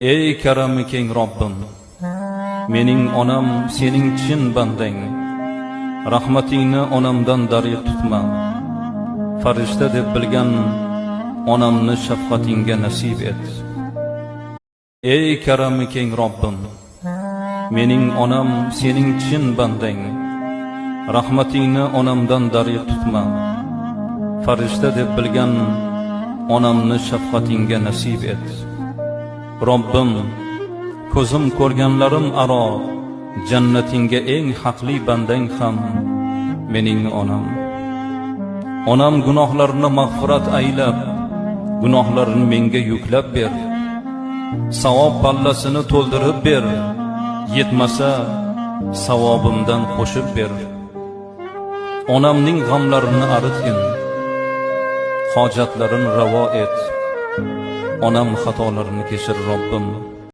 Ey karami keng Robbim, mening onam sening chin bandang. Rahmatingni onamdan dariq tutma. Farishta deb bilgan onamni shafqatingga nasib et. Ey karami keng Robbim, mening onam sening chin bandang. Rahmatingni onamdan dariq tutma. Farishta deb bilgan onamni shafqatingga nasib et. Robbim, ko'zim ko'rganlarim aro jannatingga eng haqli bandang ham mening onam. Onam gunohlarini mag'firat aylab, gunohlarini menga yuklab ber. Savob pallasini to'ldirib ber. Yetmasa savobimdan qo'shib ber. Onamning g'amlarini aritgin, hojatlarini ravo et. Onam xatolarini kechir Robbim.